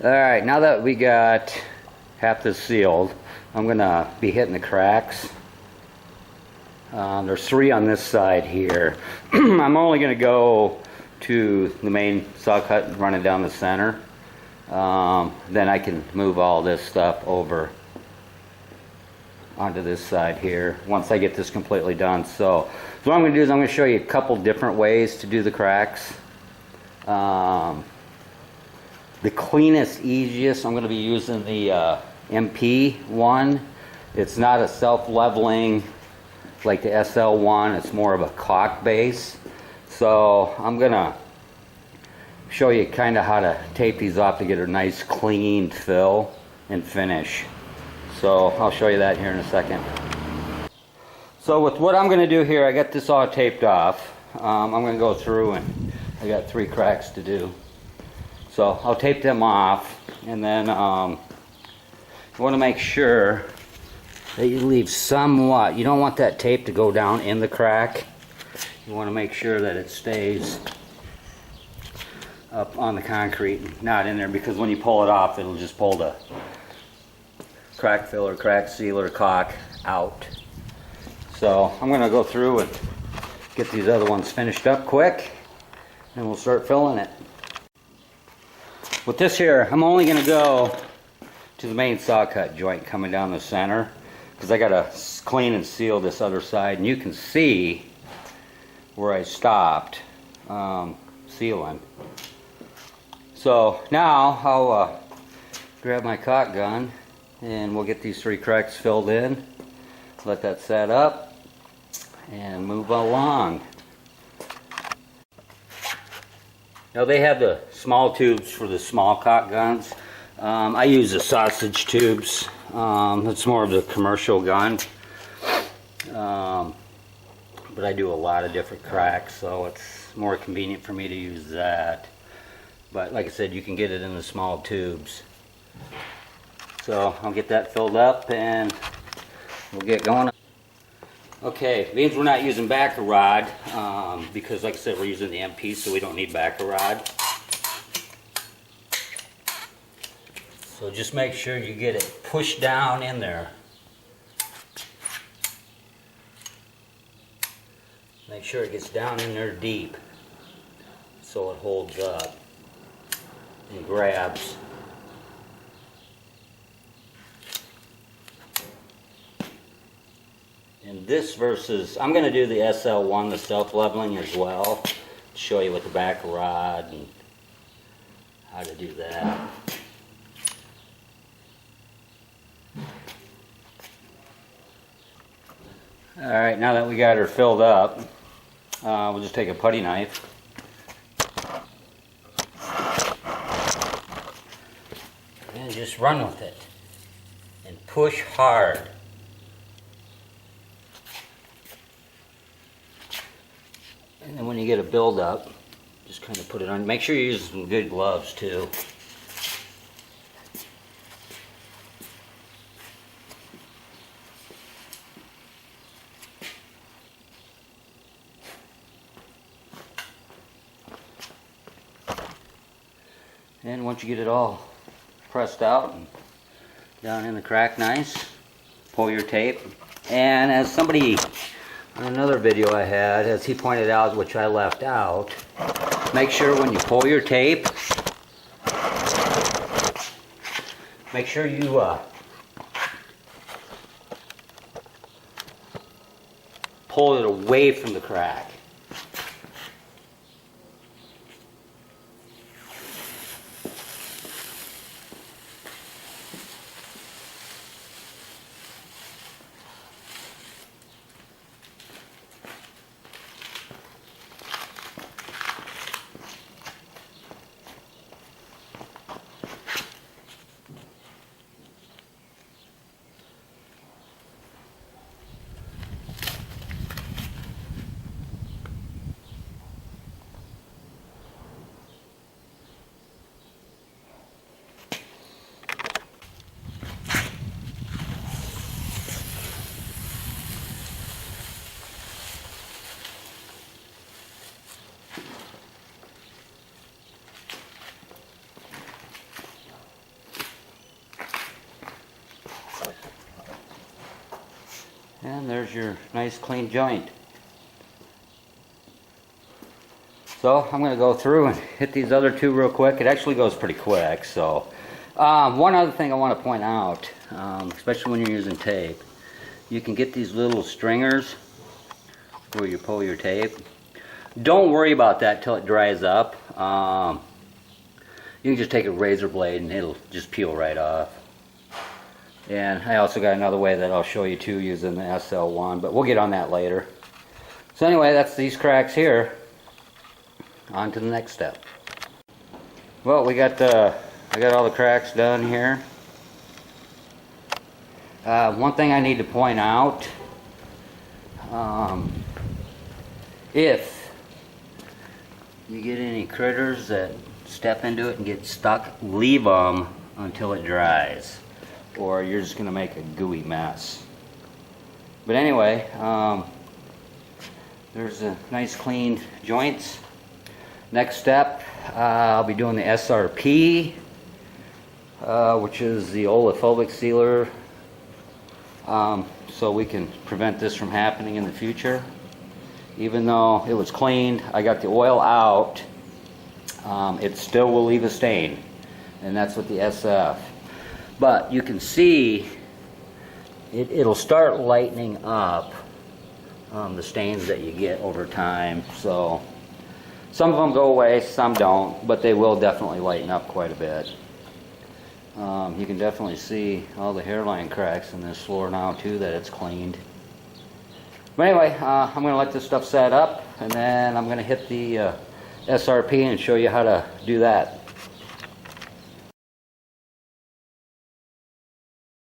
Alright, now that we got half this sealed, I'm going to be hitting the cracks. There's 3 on this side here. I'm only going to go to the main saw cut and run it down the center. Then I can move all this stuff over onto this side here once I get this completely done. So what I'm going to do is I'm going to show you a couple different ways to do the cracks. The cleanest, easiest, I'm going to be using the MP one. It's not a self-leveling like the SL one. It's more of a caulk base. So I'm going to show you kind of how to tape these off to get a nice clean fill and finish. So I'll show you that here in a second. So with what I'm going to do here, I got this all taped off. I'm going to go through and I got 3 cracks to do. So I'll tape them off, and then you want to make sure that you leave somewhat. You don't want that tape to go down in the crack. You want to make sure that it stays up on the concrete, not in there, because when you pull it off, it'll just pull the crack filler, crack sealer, caulk out. So I'm going to go through and get these other ones finished up quick, and we'll start filling it. With this here, I'm only going to go to the main saw cut joint coming down the center, because I got to clean and seal this other side, and you can see where I stopped sealing. So now I'll grab my caulk gun and we'll get these 3 cracks filled in, let that set up, and move along. Now they have the small tubes for the small caulk guns. I use the sausage tubes. It's more of the commercial gun. But I do a lot of different cracks, so it's more convenient for me to use that. But like I said, you can get it in the small tubes. So I'll get that filled up and we'll get going. Okay, means we're not using backer rod, because like I said, we're using the MP, so we don't need backer rod. So just make sure you get it pushed down in there. Make sure it gets down in there deep so it holds up and grabs. And this versus, I'm going to do the SL1, the self-leveling as well, to show you with the backer rod and how to do that. Alright, now that we got her filled up, we'll just take a putty knife and just run with it and push hard. And then when you get a build-up, just kind of put it on. Make sure you use some good gloves too. And once you get it all pressed out and down in the crack nice, pull your tape. And as somebody on another video I had, as he pointed out, which I left out, make sure when you pull your tape, make sure you pull it away from the crack. And there's your nice clean joint. So I'm going to go through and hit these other two real quick. It actually goes pretty quick. So one other thing I want to point out, especially when you're using tape, you can get these little stringers where you pull your tape. Don't worry about that till it dries up. You can just take a razor blade and it'll just peel right off. And I also got another way that I'll show you too using the SL1, but we'll get on that later. So anyway, that's these cracks here. On to the next step. Well, I got all the cracks done here. One thing I need to point out, if you get any critters that step into it and get stuck, leave them until it dries, or you're just going to make a gooey mess. But anyway, there's a nice clean joints. Next step, I'll be doing the SRP, which is the oleophobic sealer, so we can prevent this from happening in the future. Even though it was cleaned, I got the oil out, it still will leave a stain, and that's with the SF. But you can see it'll start lightening up the stains that you get over time. So some of them go away, some don't, but they will definitely lighten up quite a bit. You can definitely see all the hairline cracks in this floor now too that it's cleaned. But anyway, I'm going to let this stuff set up, and then I'm going to hit the SRP and show you how to do that.